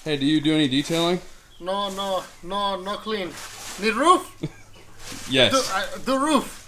Hey, do you do any detailing? No clean. Need roof? Yes. The roof.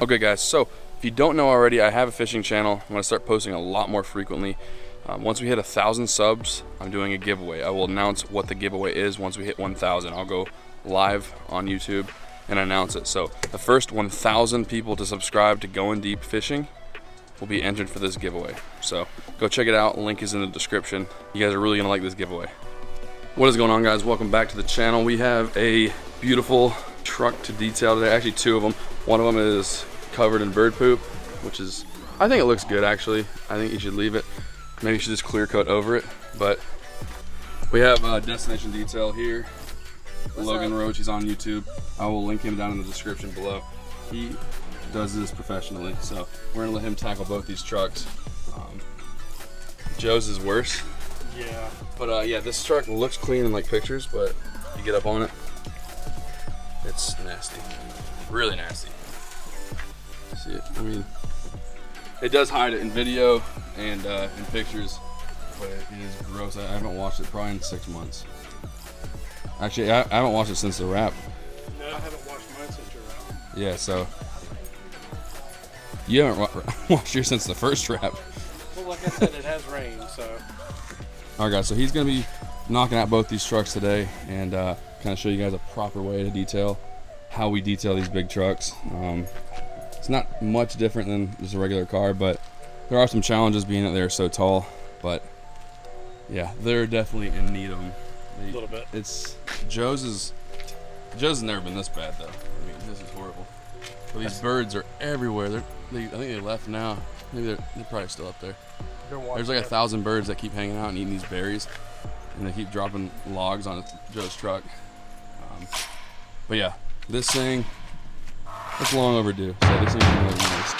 Okay guys, so if you don't know already, I have a fishing channel. I'm gonna start posting a lot more frequently. Once we hit 1,000 subs, I'm doing a giveaway. I will announce what the giveaway is once we hit 1,000. I'll go live on YouTube and announce it. So the first 1,000 people to subscribe to Going Deep Fishing will be entered for this giveaway. So go check it out, link is in the description. You guys are really gonna like this giveaway. What is going on guys? Welcome back to the channel. We have a beautiful truck to detail today, actually two of them. One of them is covered in bird poop, which is, I think it looks good actually. I think you should leave it. Maybe you should just clear coat over it. But we have Destination Detail here. Logan Roach, he's on YouTube. I will link him down in the description below. He does this professionally, so we're gonna let him tackle both these trucks. Joe's is worse. Yeah. But yeah, this truck looks clean in like pictures, but you get up on it, it's nasty, really nasty. See it? I mean, it does hide it in video and in pictures, but it is gross. I haven't watched it probably in 6 months. Actually, I haven't watched it since the wrap. No, I haven't watched mine since your wrap. Yeah, so you haven't watched yours since the first wrap. Well, like I said, it has rained, so. All right, guys. So he's gonna be knocking out both these trucks today, and kind of show you guys a proper way to detail how we detail these big trucks. It's not much different than just a regular car, but there are some challenges being that they're so tall. But yeah, they're definitely in need of them. A little bit. It's Joe's never been this bad though. I mean, this is horrible. But these birds are everywhere. I think they left now. Maybe they're probably still up there. There's like 1,000 birds that keep hanging out and eating these berries, and they keep dropping logs on Joe's truck. But yeah, this thing, it's long overdue. So this thing is really nice.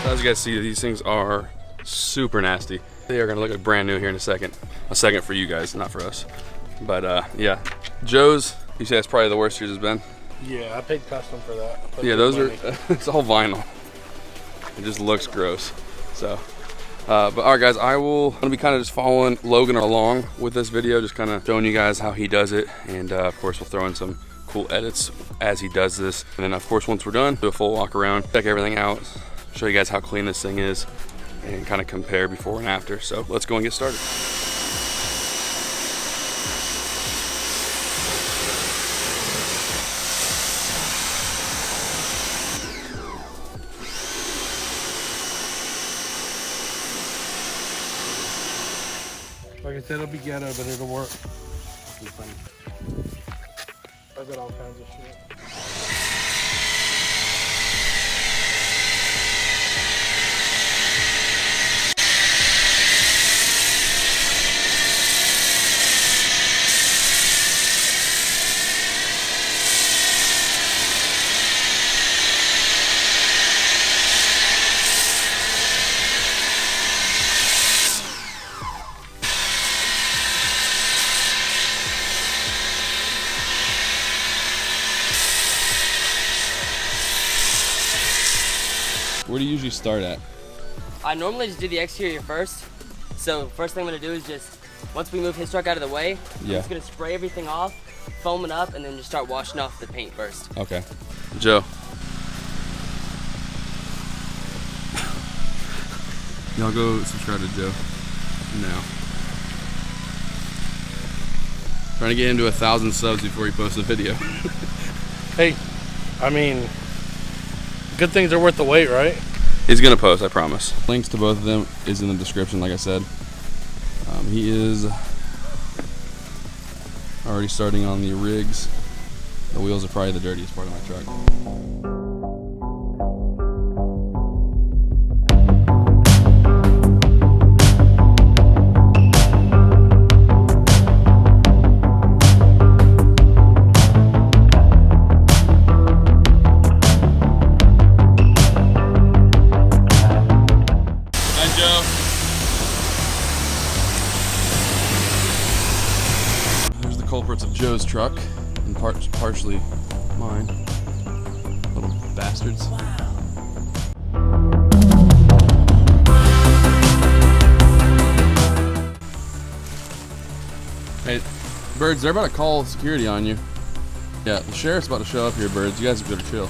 As you guys see, these things are super nasty. They are gonna look like brand new here in a second. A second for you guys, not for us. But yeah, Joe's, you say that's probably the worst yours has been? Yeah, I paid custom for that. Yeah, those are, it's all vinyl. It just looks gross. So, but all right guys, I'm gonna be kind of just following Logan along with this video, just kind of showing you guys how he does it. And of course we'll throw in some cool edits as he does this. And then of course, once we're done, do a full walk around, check everything out, show you guys how clean this thing is, and kind of compare before and after. So let's go and get started. Like I said, it'll be ghetto, but it'll work. I've got all kinds of shit. Where do you usually start at? I normally just do the exterior first. So first thing I'm gonna do is just, once we move his truck out of the way, I'm just gonna spray everything off, foam it up, and then just start washing off the paint first. Okay. Joe. Y'all go subscribe to Joe now. Trying to get him to 1,000 subs before he posts a video. Hey, I mean, good things are worth the wait, right? He's gonna post, I promise. Links to both of them is in the description, like I said. He is already starting on the rigs. The wheels are probably the dirtiest part of my truck. There's the culprits of Joe's truck, and partially mine. Little bastards. Hey, Birds, they're about to call security on you. Yeah, the sheriff's about to show up here, Birds. You guys better chill.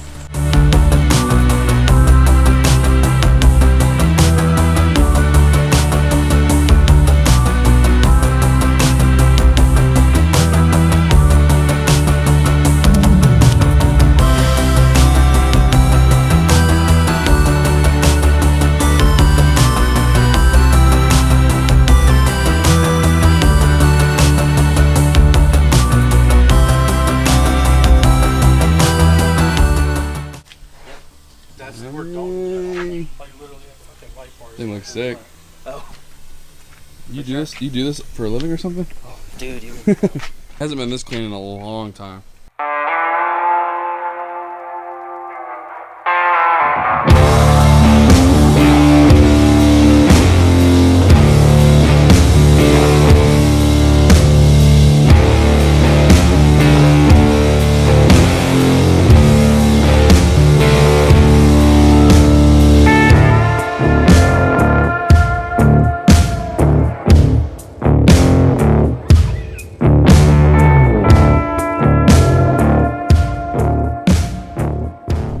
That's the work done. Like literally a fucking light bar. Thing looks sick. Oh. You do this? You do this for a living or something? Oh, dude. Hasn't been this clean in a long time.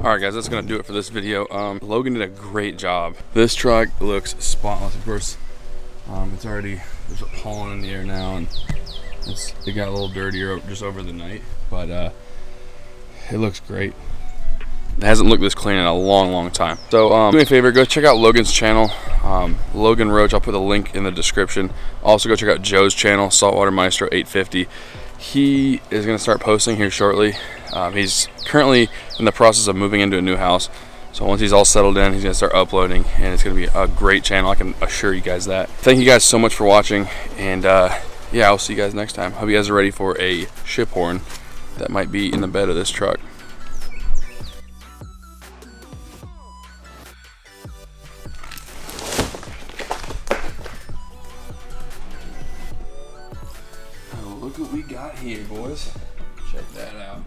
Alright guys, that's gonna do it for this video. Logan did a great job. This truck looks spotless. Of course, it's already, there's a pollen in the air now, and it got a little dirtier just over the night, but it looks great. It hasn't looked this clean in a long time. So do me a favor, go check out Logan's channel, Logan Roach. I'll put a link in the description. Also go check out Joe's channel, Saltwater Maestro 850. He is gonna start posting here shortly. He's currently in the process of moving into a new house, so once he's all settled in, he's gonna start uploading, and it's gonna be a great channel. I can assure you guys that. Thank you guys so much for watching, and yeah, I'll see you guys next time. Hope you guys are ready for a ship horn that might be in the bed of this truck. Oh, look what we got here, boys. Check that out.